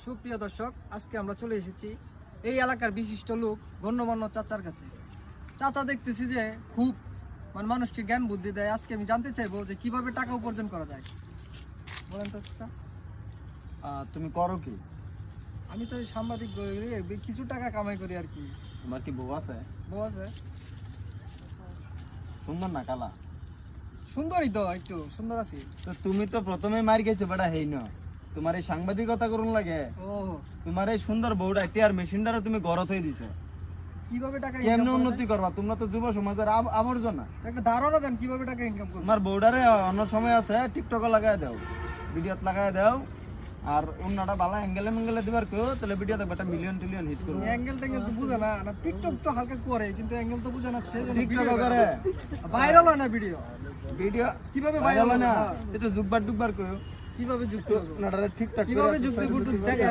সুপ্রিয় দর্শক, আজকে আমরা চলে এসেছি এই এলাকার বিশিষ্ট লোক গণ্যমান্য চাচার কাছে। চাচা দেখতেছি যে খুব মানুষকে জ্ঞান বুদ্ধি দেয়। আজকে আমি জানতে চাইবো যে কিভাবে টাকা উপার্জন করা যায়। বলেন তো চাচা। তুমি করো কি? আমি তো সাংবাদিক, কিছু টাকা কামাই করি আর কি। তোমার কি বউ আছে? বউ আছে। সুন্দর না কালা? সুন্দরই তো, একটু সুন্দর আছি। তো তুমি তো প্রথমে মার গেছো বেটা, হেই না তোমার এই সাংবাদিকতা করুন লাগে। ও, তোমার এই সুন্দর বউটা টিয়ার মেশিনটারে তুমি গড় হয়ে দিছো। কিভাবে টাকা কেমনে উন্নতি করবা? তোমরা তো যুব সমাজের আবর্জনা। একটা ধারণা দেন কিভাবে টাকা ইনকাম করবো। তোমার বউডারে অন্য সময় আছে টিকটকে লাগাই দাও, ভিডিওত লাগাই দাও, আর অন্যটা ভালো অ্যাঙ্গেলে মেঙ্গেলে দিবার কেউ তাহলে ভিডিও দেখবে একটা মিলিয়ন টিলিয়ন হিট করবে। অ্যাঙ্গেল ট্যাঙ্গেল তো বুঝে না, না টিকটক তো হালকা করে কিন্তু অ্যাঙ্গেল তো বুঝে না। টিকটক করে ভাইরাল হয় না ভিডিও। ভিডিও কিভাবে ভাইরাল ভাইরাল হয় না? হয় না? এটা জুকবার ডুকবার কেউ কিভাবে যুক্ত নাটারে ঠিকঠাক কিভাবে যুক্ত করতে দেখা